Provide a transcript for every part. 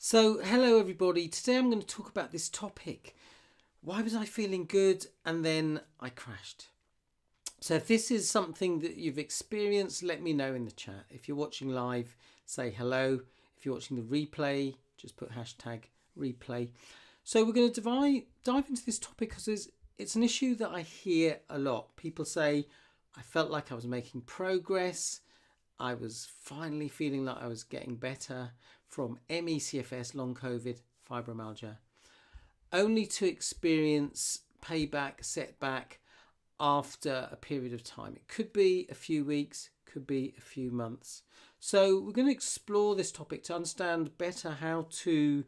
So, hello everybody. Today I'm going to talk about this topic. Why was I feeling good and then I crashed? So, if this is something that you've experienced, let me know in the chat. If you're watching live, say hello. If you're watching the replay, just put hashtag replay. So, we're going to dive into this topic because it's an issue that I hear a lot. People say, I felt like I was making progress. I was finally feeling like I was getting better from ME, CFS, Long Covid, fibromyalgia, only to experience payback, setback after a period of time. It could be a few weeks, could be a few months. So we're going to explore this topic to understand better how to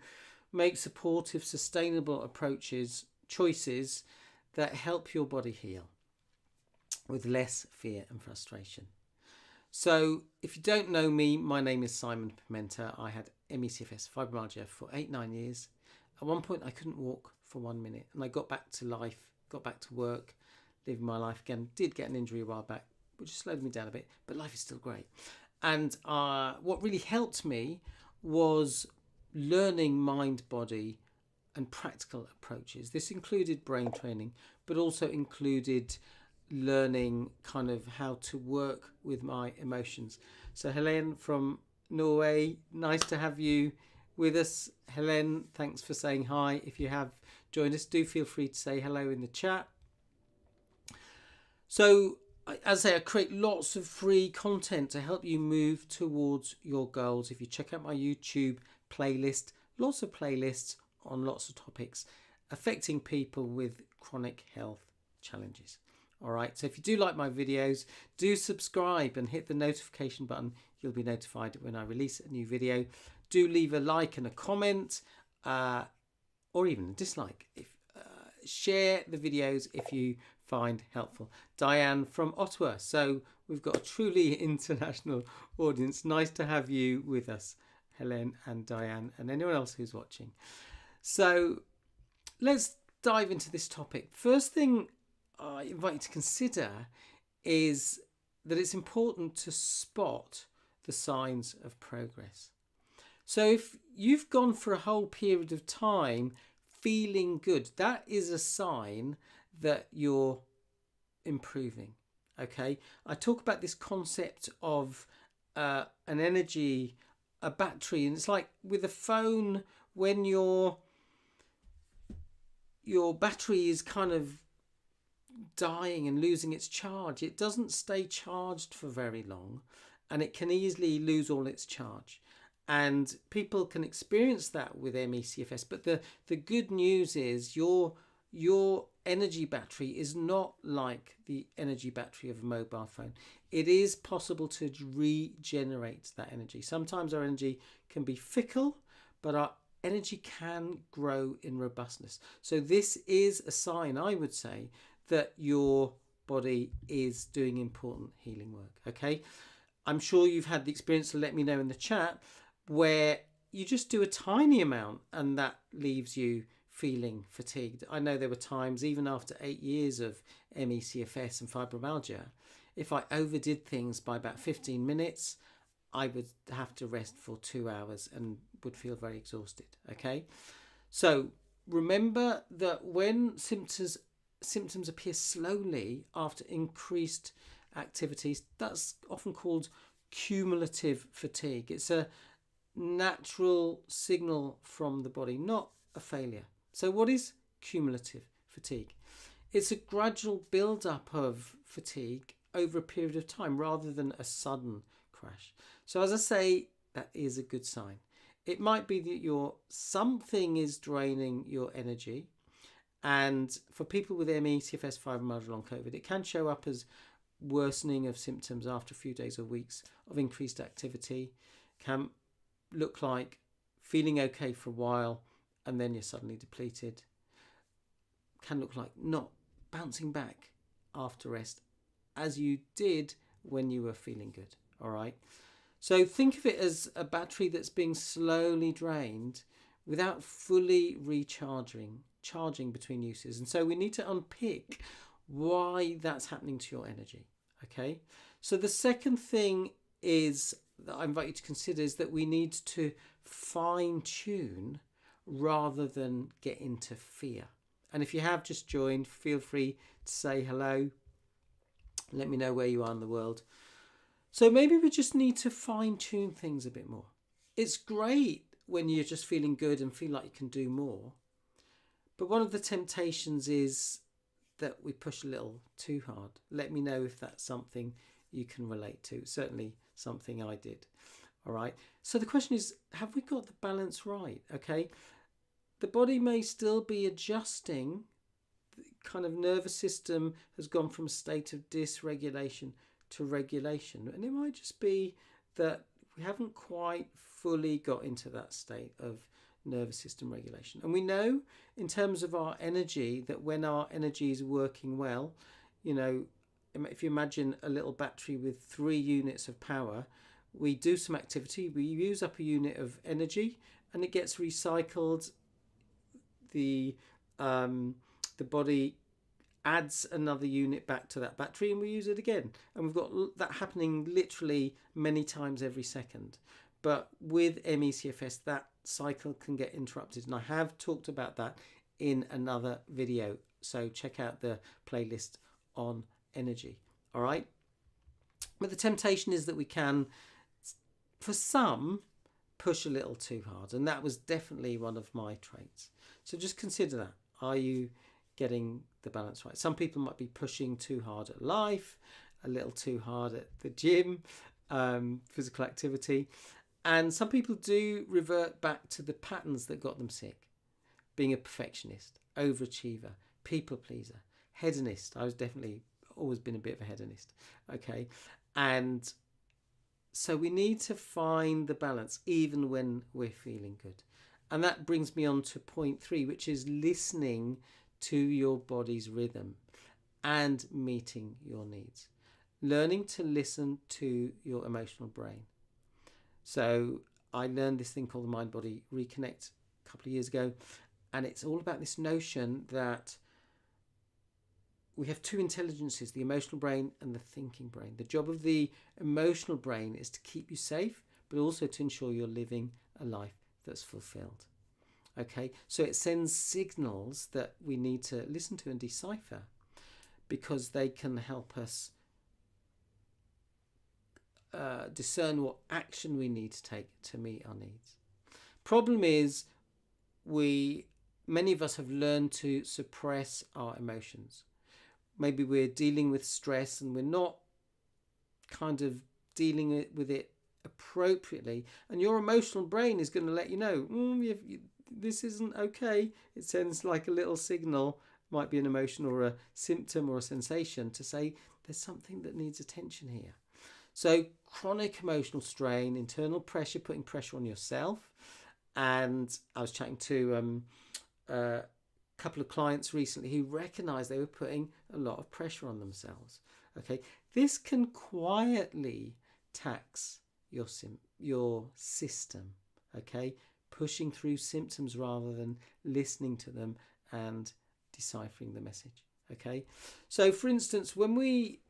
make supportive, sustainable choices that help your body heal with less fear and frustration. So, if you don't know me, my name is Simon Pimenta. I had ME/CFS fibromyalgia for 8-9 years. At one point, I couldn't walk for 1 minute, and I got back to life, got back to work, living my life again. Did get an injury a while back, which slowed me down a bit, but life is still great. And what really helped me was learning mind, body, and practical approaches. This included brain training, but also included learning kind of how to work with my emotions. So Helene from Norway, nice to have you with us. Helene, thanks for saying hi. If you have joined us, do feel free to say hello in the chat. So as I say, I create lots of free content to help you move towards your goals. If you check out my YouTube playlist, lots of playlists on lots of topics affecting people with chronic health challenges. All right, so if you do like my videos, do subscribe and hit the notification button. You'll be notified when I release a new video. Do leave a like and a comment, or even a dislike. Share the videos if you find helpful. Diane from Ottawa. So we've got a truly international audience. Nice to have you with us, Helen and Diane, and anyone else who's watching. So let's dive into this topic. First thing I invite you to consider is that it's important to spot the signs of progress. So if you've gone for a whole period of time feeling good, that is a sign that you're improving. Okay, I talk about this concept of an energy, a battery, and it's like with a phone when your battery is kind of dying and losing its charge. It doesn't stay charged for very long, and it can easily lose all its charge. And people can experience that with ME/CFS. But the good news is your energy battery is not like the energy battery of a mobile phone. It is possible to regenerate that energy. Sometimes our energy can be fickle, but our energy can grow in robustness. So this is a sign, I would say, that your body is doing important healing work. Okay, I'm sure you've had the experience, so let me know in the chat, where you just do a tiny amount and that leaves you feeling fatigued. I know there were times, even after 8 years of ME/CFS and fibromyalgia, if I overdid things by about 15 minutes, I would have to rest for 2 hours and would feel very exhausted. Okay, so remember that when symptoms appear slowly after increased activities, that's often called cumulative fatigue. It's a natural signal from the body, not a failure. So what is cumulative fatigue? It's a gradual build-up of fatigue over a period of time rather than a sudden crash. So as I say, that is a good sign. It might be that something is draining your energy. And for people with ME/CFS, fibromyalgia, Long Covid, it can show up as worsening of symptoms after a few days or weeks of increased activity. Can look like feeling okay for a while and then you're suddenly depleted. Can look like not bouncing back after rest as you did when you were feeling good. All right. So think of it as a battery that's being slowly drained without fully charging between uses. And so we need to unpick why that's happening to your energy. Okay, so the second thing is that I invite you to consider is that we need to fine tune rather than get into fear. And if you have just joined, feel free to say hello. Let me know where you are in the world. So maybe we just need to fine tune things a bit more. It's great when you're just feeling good and feel like you can do more. But one of the temptations is that we push a little too hard. Let me know if that's something you can relate to. Certainly something I did. All right. So the question is, have we got the balance right? Okay. The body may still be adjusting. The kind of nervous system has gone from a state of dysregulation to regulation. And it might just be that we haven't quite fully got into that state of nervous system regulation. And we know in terms of our energy that when our energy is working well, if you imagine a little battery with 3 units of power, we do some activity, we use up a unit of energy and it gets recycled. The body adds another unit back to that battery and we use it again. And we've got that happening literally many times every second. But with ME/CFS, that cycle can get interrupted. And I have talked about that in another video. So check out the playlist on energy. All right. But the temptation is that we can, for some, push a little too hard. And that was definitely one of my traits. So just consider that. Are you getting the balance right? Some people might be pushing too hard at life, a little too hard at the gym, physical activity. And some people do revert back to the patterns that got them sick. Being a perfectionist, overachiever, people pleaser, hedonist. I was definitely always been a bit of a hedonist. Okay. And so we need to find the balance even when we're feeling good. And that brings me on to point 3, which is listening to your body's rhythm and meeting your needs. Learning to listen to your emotional brain. So I learned this thing called the Mind Body Reconnect a couple of years ago. And it's all about this notion that we have 2 intelligences, the emotional brain and the thinking brain. The job of the emotional brain is to keep you safe, but also to ensure you're living a life that's fulfilled. Okay, so it sends signals that we need to listen to and decipher because they can help us discern what action we need to take to meet our needs. Problem is, many of us have learned to suppress our emotions. Maybe we're dealing with stress and we're not kind of dealing with it appropriately, and your emotional brain is going to let you know this isn't okay. It sends like a little signal, might be an emotion or a symptom or a sensation, to say there's something that needs attention here. So chronic emotional strain, internal pressure, putting pressure on yourself. And I was chatting to a couple of clients recently who recognized they were putting a lot of pressure on themselves. Okay, this can quietly tax your system. Okay, pushing through symptoms rather than listening to them and deciphering the message. Okay, so for instance, when we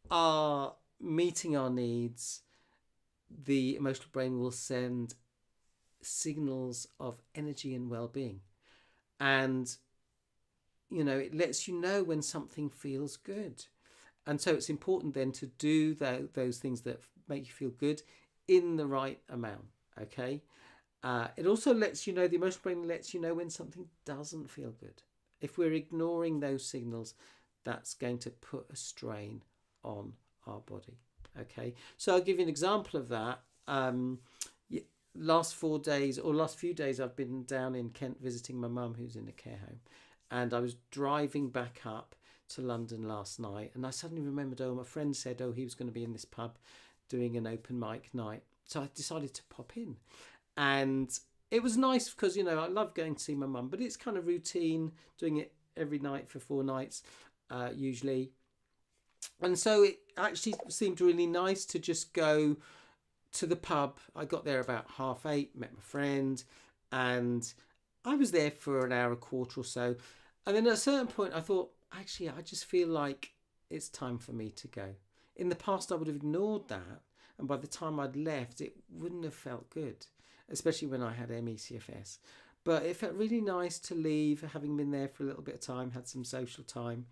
are meeting our needs, the emotional brain will send signals of energy and well-being, and it lets you know when something feels good. And so it's important then to do those things that make you feel good in the right amount. Okay, it also lets you know, the emotional brain lets you know when something doesn't feel good. If we're ignoring those signals, that's going to put a strain on our body. Okay, so I'll give you an example of that. Last few days I've been down in Kent visiting my mum who's in a care home, and I was driving back up to London last night, and I suddenly remembered, my friend said he was going to be in this pub doing an open mic night, so I decided to pop in. And it was nice because I love going to see my mum, but it's kind of routine doing it every night for 4 nights usually. And so it actually seemed really nice to just go to the pub. I got there about 8:30, met my friend, and I was there for an hour, a quarter or so. And then at a certain point I thought, actually, I just feel like it's time for me to go. In the past I would have ignored that and by the time I'd left, it wouldn't have felt good, especially when I had ME/CFS. But it felt really nice to leave, having been there for a little bit of time, had some social time.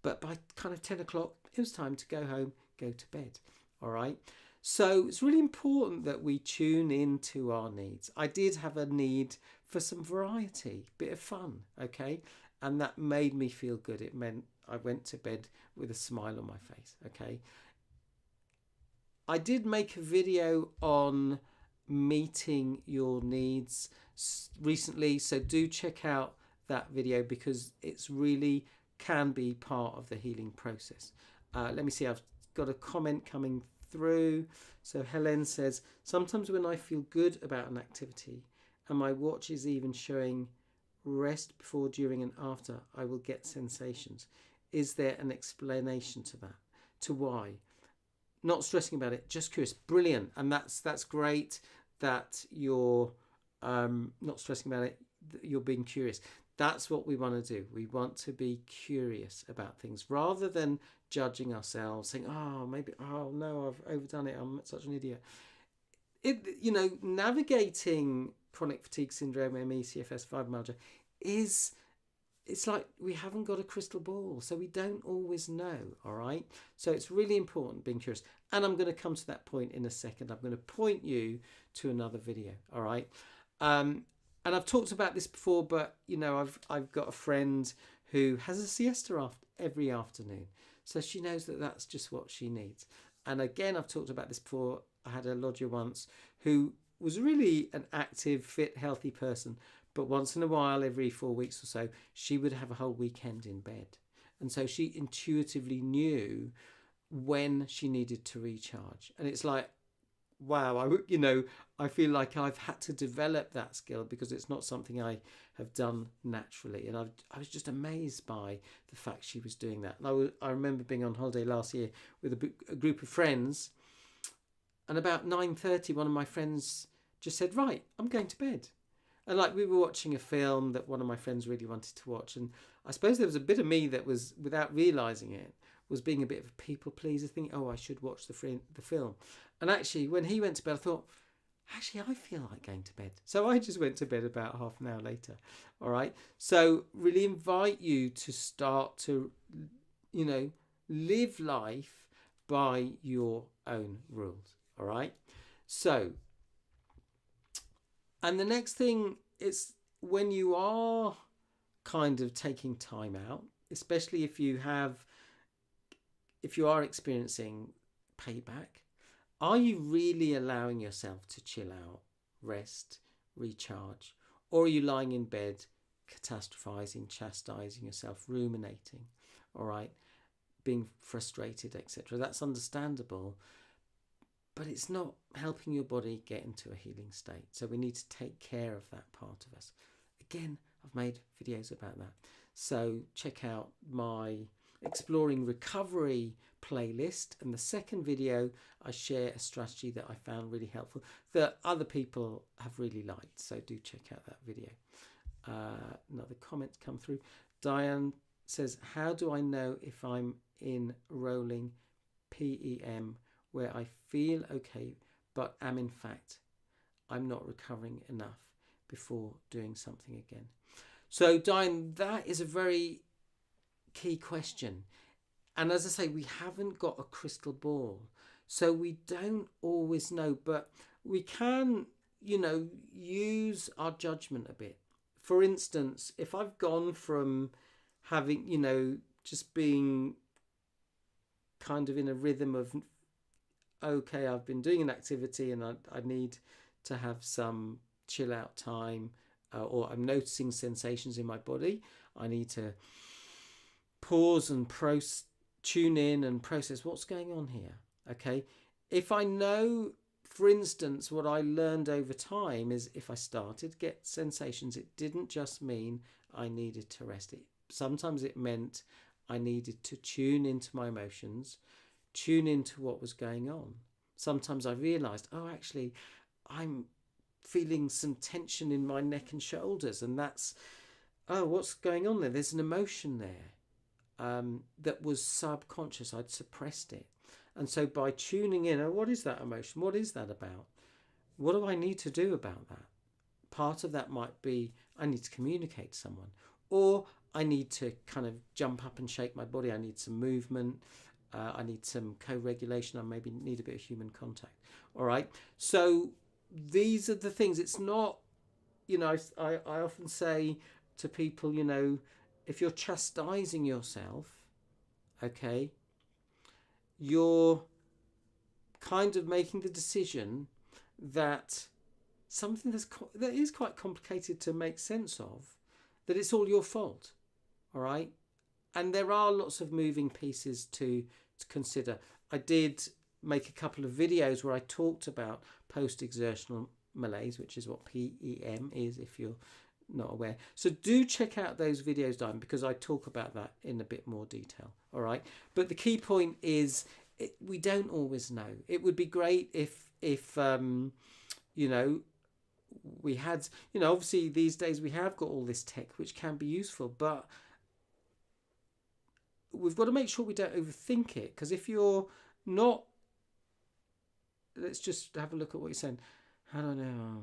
But by kind of 10 o'clock, it was time to go home, go to bed. All right. So it's really important that we tune into our needs. I did have a need for some variety, bit of fun, okay? And that made me feel good. It meant I went to bed with a smile on my face, okay? I did make a video on meeting your needs recently, so do check out that video because it's really can be part of the healing process. Let me see, I've got a comment coming through. So Helen says, sometimes when I feel good about an activity and my watch is even showing rest before, during and after, I will get sensations. Is there an explanation to that? To why? Not stressing about it, just curious. Brilliant. And that's great that you're not stressing about it, you're being curious. That's what we want to do. We want to be curious about things rather than judging ourselves, saying, oh, maybe, oh no, I've overdone it, I'm such an idiot. Navigating chronic fatigue syndrome, ME, CFS, fibromyalgia it's like we haven't got a crystal ball, so we don't always know, all right? So it's really important being curious. And I'm going to come to that point in a second. I'm going to point you to another video, all right? And I've talked about this before, but, I've got a friend who has a siesta every afternoon. So she knows that that's just what she needs. And again, I've talked about this before. I had a lodger once who was really an active, fit, healthy person. But once in a while, every 4 weeks or so, she would have a whole weekend in bed. And so she intuitively knew when she needed to recharge. And it's like, wow, I feel like I've had to develop that skill because it's not something I have done naturally. And I was just amazed by the fact she was doing that. And I remember being on holiday last year with a group of friends. And about 9:30, one of my friends just said, right, I'm going to bed. And like we were watching a film that one of my friends really wanted to watch. And I suppose there was a bit of me that was, without realising it, was being a bit of a people pleaser, thinking, oh, I should watch the film. And actually, when he went to bed, I thought, actually, I feel like going to bed. So I just went to bed about half an hour later. All right. So really invite you to start to, live life by your own rules. All right. So, and the next thing is when you are kind of taking time out, especially if you are experiencing payback, are you really allowing yourself to chill out, rest, recharge? Or are you lying in bed, catastrophizing, chastising yourself, ruminating, all right, being frustrated, etc.? That's understandable, but it's not helping your body get into a healing state. So we need to take care of that part of us. Again, I've made videos about that. So check out my Exploring Recovery playlist. And the second video, I share a strategy that I found really helpful that other people have really liked. So do check out that video. Another comment come through. Diane says, how do I know if I'm in rolling PEM where I feel okay, but am in fact, I'm not recovering enough before doing something again? So Diane, that is a very key question. And as I say, we haven't got a crystal ball. So we don't always know, but we can, use our judgment a bit. For instance, if I've gone from having, just being kind of in a rhythm of, okay, I've been doing an activity and I need to have some chill out time, or I'm noticing sensations in my body. I need to pause and tune in and process what's going on here. Okay. If I know, for instance, what I learned over time is if I started to get sensations, it didn't just mean I needed to rest. Sometimes it meant I needed to tune into my emotions, tune into what was going on. Sometimes I realized, oh, actually, I'm feeling some tension in my neck and shoulders, and that's, oh, what's going on there? There's an emotion there that was subconscious. I'd suppressed it. And so by tuning in, oh, what is that emotion? What is that about? What do I need to do about that? Part of that might be I need to communicate to someone, or I need to kind of jump up and shake my body. I need some movement. I need some co-regulation. I maybe need a bit of human contact. All right. So these are the things. It's not, I often say to people, if you're chastising yourself, okay, you're kind of making the decision that something that is quite complicated to make sense of, that it's all your fault. All right. And there are lots of moving pieces to consider. I did make a couple of videos where I talked about post-exertional malaise, which is what PEM is, if you're not aware. So do check out those videos, Diane, because I talk about that in a bit more detail. All right. But the key point is we don't always know. It would be great if we had, obviously these days we have got all this tech which can be useful, but we've got to make sure we don't overthink it, because if you're not, let's just have a look at what you're saying. I don't know.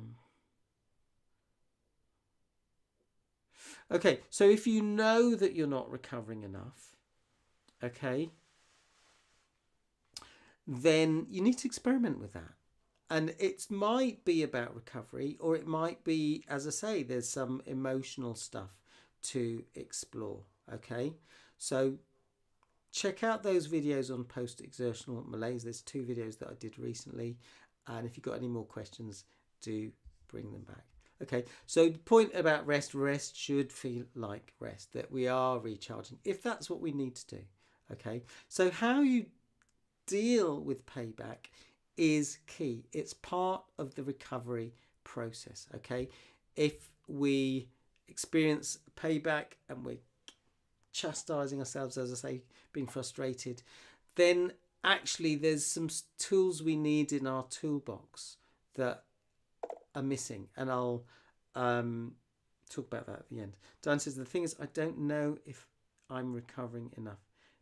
Okay, so if you know that you're not recovering enough, okay, then you need to experiment with that. And it might be about recovery, or it might be, as I say, there's some emotional stuff to explore, okay? So check out those videos on post-exertional malaise. There's 2 videos that I did recently. And if you've got any more questions, do bring them back. Okay, so the point about rest should feel like rest, that we are recharging, if that's what we need to do. Okay, so how you deal with payback is key. It's part of the recovery process. Okay, if we experience payback and we're chastising ourselves, as I say, being frustrated, then actually there's some tools we need in our toolbox that are missing, and I'll talk about that at the end. Diane says, the thing is, I don't know if I'm recovering enough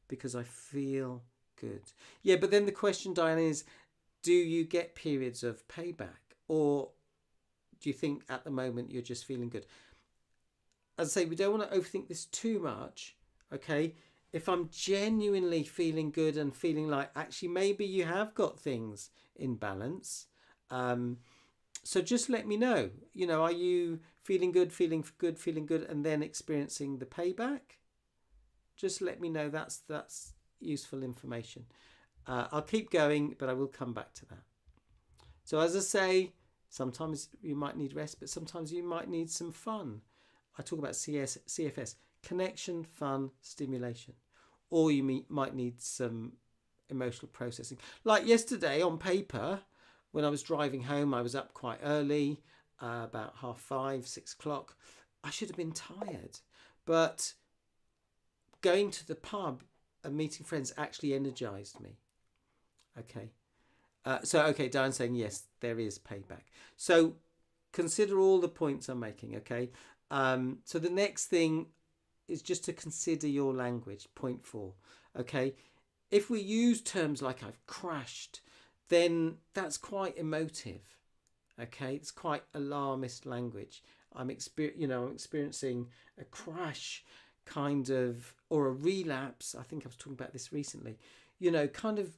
because I feel good. Yeah, but then the question, Diane, is, do you get periods of payback, or do you think at the moment you're just feeling good? As I say, we don't want to overthink this too much. Okay, if I'm genuinely feeling good and feeling like actually maybe you have got things in balance, so just let me know. Are you feeling good, and then experiencing the payback? Just let me know. That's useful information. I'll keep going, but I will come back to that. So as I say, sometimes you might need rest, but sometimes you might need some fun. I talk about CFS, connection, fun, stimulation. Or you might need some emotional processing. Like yesterday on paper, when I was driving home, I was up quite early, about 5:30, 6 o'clock. I should have been tired. But going to the pub and meeting friends actually energized me. Okay. Okay, Diane's saying, yes, there is payback. So consider all the points I'm making, okay? So the next thing is just to consider your language, point 4, okay? If we use terms like I've crashed, then that's quite emotive, okay? It's quite alarmist language. I'm experiencing a crash kind of, or a relapse. I think I was talking about this recently, kind of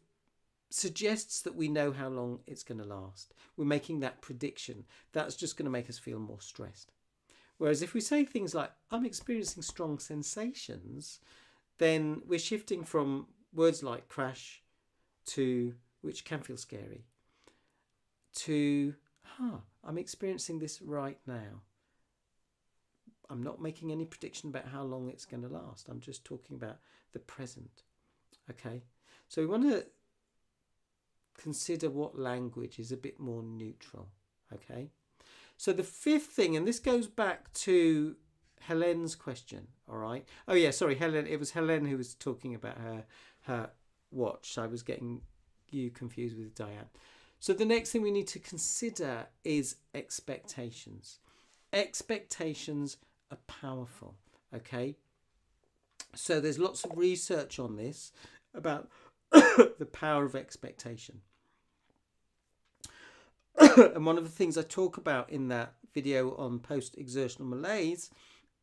suggests that we know how long it's going to last. We're making that prediction. That's just going to make us feel more stressed. Whereas if we say things like, I'm experiencing strong sensations, then we're shifting from words like crash to, which can feel scary, to, I'm experiencing this right now. I'm not making any prediction about how long it's going to last. I'm just talking about the present. Okay, so we want to consider what language is a bit more neutral. Okay, so the 5th thing, and this goes back to Helen's question. All right. Oh yeah, sorry, Helen. It was Helen who was talking about her watch. So I was getting you confused with Diane. So the next thing we need to consider is expectations. Expectations are powerful. Okay. So there's lots of research on this about the power of expectation. And one of the things I talk about in that video on post-exertional malaise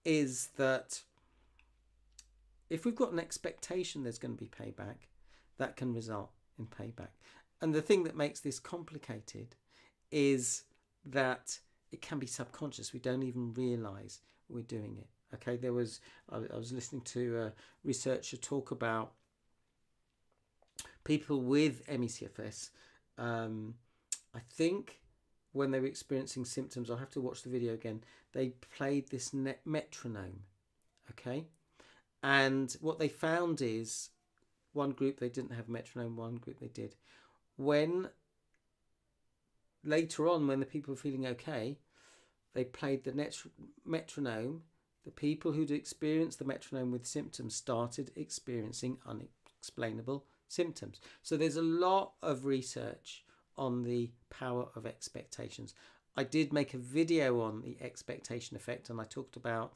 is that if we've got an expectation there's going to be payback, that can result in payback. And the thing that makes this complicated is that it can be subconscious. We don't even realise we're doing it. Okay, I was listening to a researcher talk about people with ME/CFS. I think when they were experiencing symptoms, I'll have to watch the video again, they played this metronome. Okay, and what they found is one group they didn't have metronome, one group they did. When later on, when the people were feeling okay, they played the metronome. The people who'd experienced the metronome with symptoms started experiencing unexplainable symptoms. So there's a lot of research on the power of expectations. I did make a video on the expectation effect, and I talked about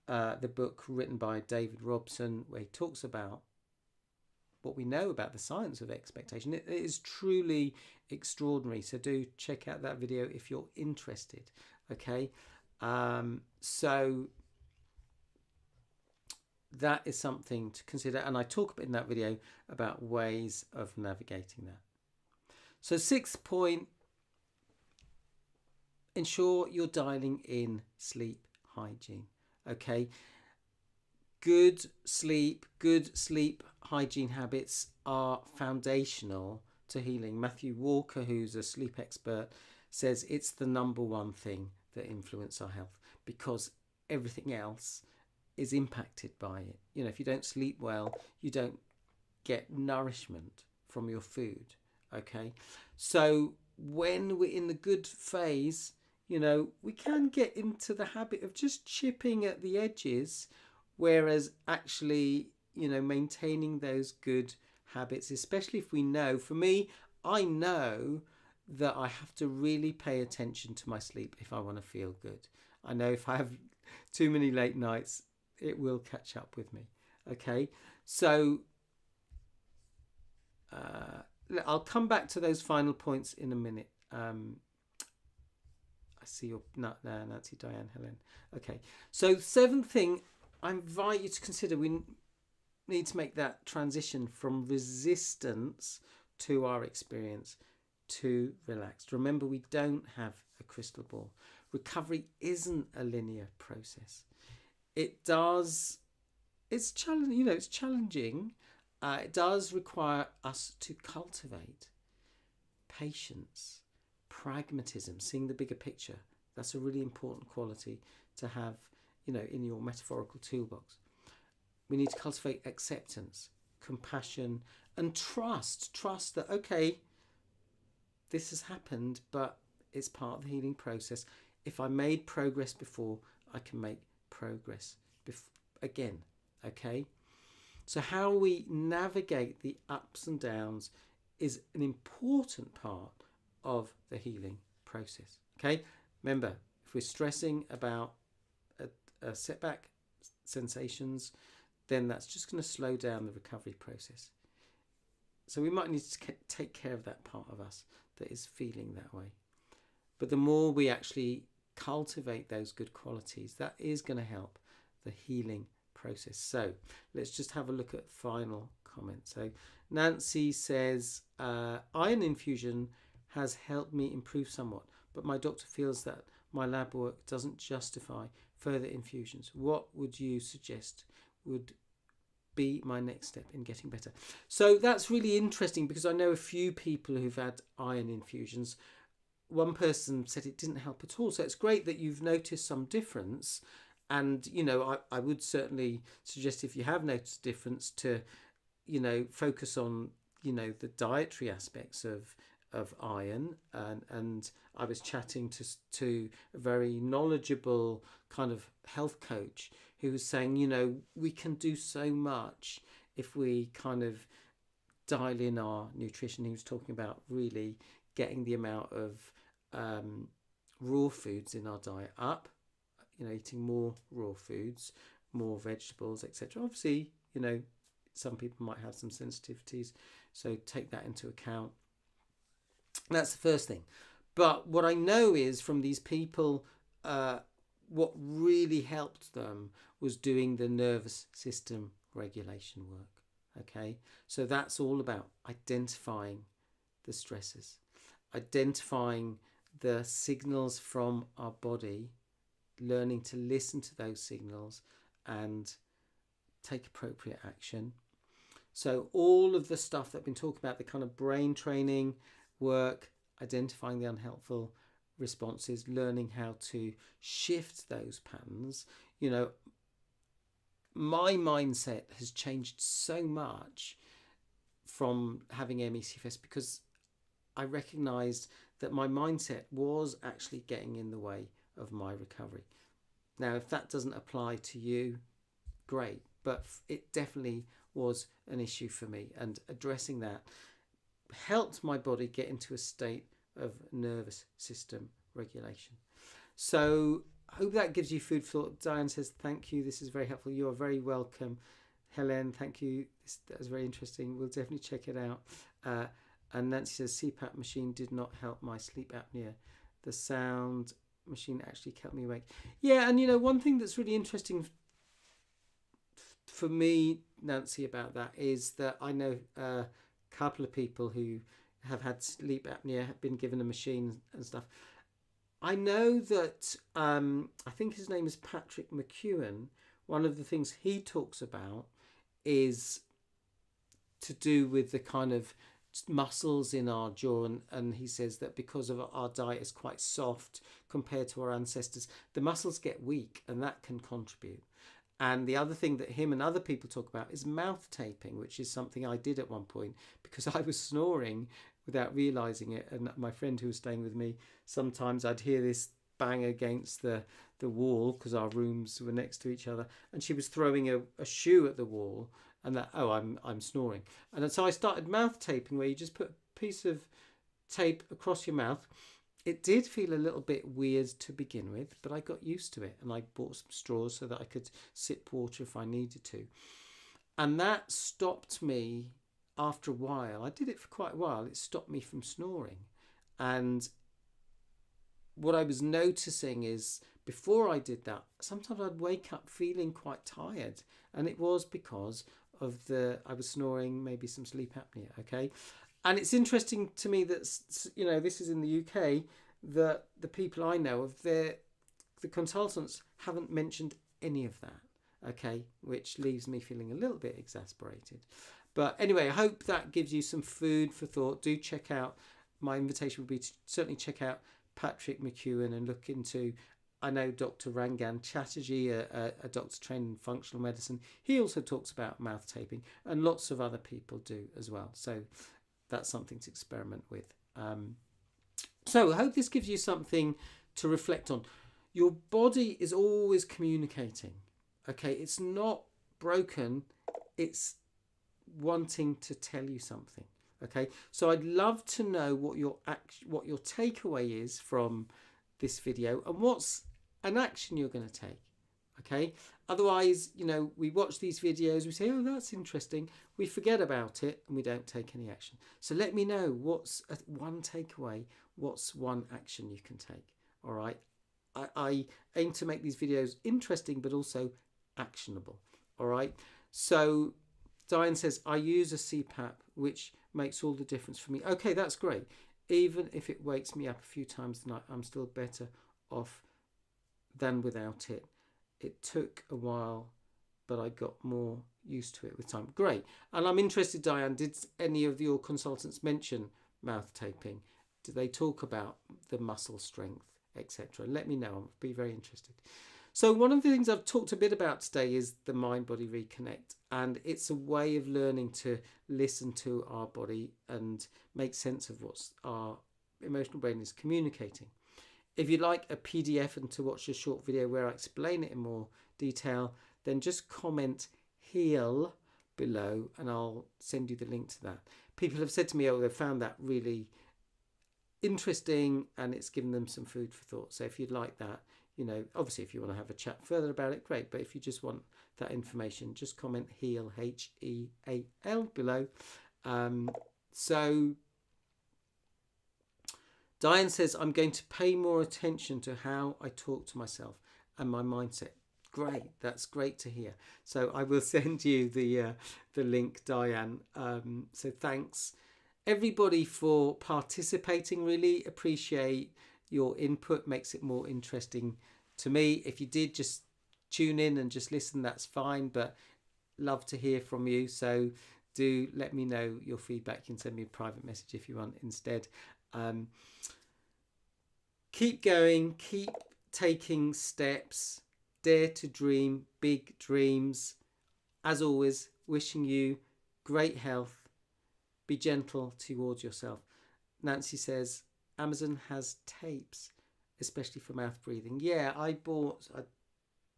the book written by David Robson, where he talks about what we know about the science of expectation. It is truly extraordinary. So do check out that video if you're interested. Okay, so that is something to consider, and I talk in that video about ways of navigating that. So 6th point, ensure you're dialing in sleep hygiene. Okay, good sleep hygiene habits are foundational to healing. Matthew Walker, who's a sleep expert, says it's the number one thing that influences our health, because everything else is impacted by it. You know, if you don't sleep well, you don't get nourishment from your food. Okay, so when we're in the good phase, you know, we can get into the habit of just chipping at the edges, whereas actually, you know, maintaining those good habits, especially if we know, for me, I know that I have to really pay attention to my sleep if I want to feel good. I know if I have too many late nights, it will catch up with me. Okay, so I'll come back to those final points in a minute. I see your Nancy, Diane, Helen. Okay, so 7th thing, I invite you to consider, we need to make that transition from resistance to our experience to relaxed. Remember, we don't have a crystal ball. Recovery isn't a linear process. It's challenging. You know, it's challenging. It does require us to cultivate patience, pragmatism, seeing the bigger picture. That's a really important quality to have, you know, in your metaphorical toolbox. We need to cultivate acceptance, compassion, and trust. Trust that, okay, this has happened, but it's part of the healing process. If I made progress before, I can make progress again. Okay? So how we navigate the ups and downs is an important part of the healing process. Okay? Remember, if we're stressing about a setback, sensations, then that's just going to slow down the recovery process. So we might need to take care of that part of us that is feeling that way. But the more we actually cultivate those good qualities, that is going to help the healing process. So let's just have a look at final comments. So Nancy says, iron infusion has helped me improve somewhat, but my doctor feels that my lab work doesn't justify further infusions. What would you suggest would be my next step in getting better? So that's really interesting, because I know a few people who've had iron infusions. One person said it didn't help at all. So it's great that you've noticed some difference. And, you know, I would certainly suggest, if you have noticed a difference, to, you know, focus on, you know, the dietary aspects of iron. And I was chatting to a very knowledgeable kind of health coach who was saying, you know, we can do so much if we kind of dial in our nutrition. He was talking about really getting the amount of raw foods in our diet up, you know, eating more raw foods, more vegetables, etc. Obviously, you know, some people might have some sensitivities, so take that into account. That's the first thing. But what I know is from these people, what really helped them was doing the nervous system regulation work. Okay, so that's all about identifying the stresses, identifying the signals from our body, learning to listen to those signals and take appropriate action. So all of the stuff that I've been talking about, the kind of brain training work, identifying the unhelpful responses, learning how to shift those patterns. You know, my mindset has changed so much from having ME/CFS because I recognized that my mindset was actually getting in the way of my recovery. Now, if that doesn't apply to you, great, but it definitely was an issue for me, and addressing that helped my body get into a state of nervous system regulation. So I hope that gives you food for thought. Diane says, thank you, this is very helpful. You are very welcome. Helen, thank you. That was very interesting. We'll definitely check it out. And Nancy says, CPAP machine did not help my sleep apnea. The sound machine actually kept me awake. Yeah, and you know, one thing that's really interesting for me, Nancy, about that is that I know a couple of people who have had sleep apnea, have been given a machine and stuff. I know that, I think his name is Patrick McEwen. One of the things he talks about is to do with the kind of muscles in our jaw, and he says that because of our diet is quite soft compared to our ancestors, the muscles get weak, and that can contribute. And the other thing that him and other people talk about is mouth taping, which is something I did at one point because I was snoring without realizing it. And my friend who was staying with me, sometimes I'd hear this bang against the wall because our rooms were next to each other, and she was throwing a shoe at the wall, and that, oh, I'm snoring. And so I started mouth taping, where you just put a piece of tape across your mouth. It did feel a little bit weird to begin with, but I got used to it, and I bought some straws so that I could sip water if I needed to. And that stopped me after a while. I did it for quite a while. It stopped me from snoring. And what I was noticing is before I did that, sometimes I'd wake up feeling quite tired, and it was because of I was snoring, maybe some sleep apnea. Okay. And it's interesting to me that, you know, this is in the UK, that the people I know of, the consultants haven't mentioned any of that, okay, which leaves me feeling a little bit exasperated. But anyway, I hope that gives you some food for thought. Do check out, my invitation would be to certainly check out Patrick McEwen and look into, I know Dr. Rangan Chatterjee, a doctor trained in functional medicine. He also talks about mouth taping, and lots of other people do as well. So that's something to experiment with. So I hope this gives you something to reflect on. Your body is always communicating. Okay, it's not broken. It's wanting to tell you something. Okay, so I'd love to know what your takeaway is from this video, and what's an action you're going to take. Okay, otherwise, you know, we watch these videos, we say, oh, that's interesting, we forget about it, and we don't take any action. So let me know, what's one takeaway, what's one action you can take. All right, I aim to make these videos interesting but also actionable. All right, so Diane says, I use a CPAP, which makes all the difference for me. Okay, that's great. Even if it wakes me up a few times a night, I'm still better off than without it. It took a while, but I got more used to it with time. Great. And I'm interested, Diane, did any of your consultants mention mouth taping? Did they talk about the muscle strength, etc.? Let me know. I'll be very interested. So one of the things I've talked a bit about today is the mind-body reconnect, and it's a way of learning to listen to our body and make sense of what our emotional brain is communicating. If you'd like a PDF and to watch a short video where I explain it in more detail, then just comment "heal" below and I'll send you the link to that. People have said to me, oh, they found that really interesting and it's given them some food for thought. So if you'd like that, obviously if you want to have a chat further about it, great. But if you just want that information, just comment HEAL, HEAL below. So Diane says, I'm going to pay more attention to how I talk to myself and my mindset. Great, that's great to hear. So I will send you the link, Diane. So thanks everybody for participating. Really appreciate your input, makes it more interesting to me. If you did just tune in and just listen, that's fine, but love to hear from you. So do let me know your feedback. You can send me a private message if you want instead. Keep going, keep taking steps, dare to dream big dreams. As always, wishing you great health. Be gentle towards yourself. Nancy says, Amazon has tapes, especially for mouth breathing. Yeah,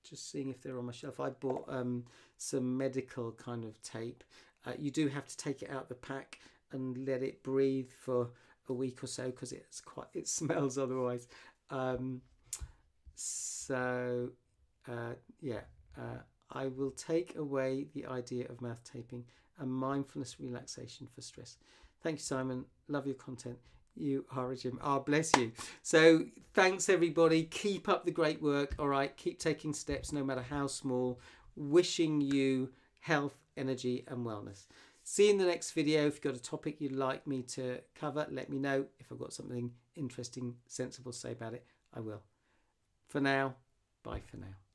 just seeing if they're on my shelf, I bought some medical kind of tape. You do have to take it out the pack and let it breathe for a week or so because it smells otherwise. I will take away the idea of mouth taping and mindfulness relaxation for stress. Thank you, Simon. Love your content. You are a gem. Bless you. So thanks, everybody. Keep up the great work. All right. Keep taking steps, no matter how small. Wishing you health, energy, and wellness. See you in the next video. If you've got a topic you'd like me to cover, let me know. If I've got something interesting, sensible to say about it, I will. For now, bye for now.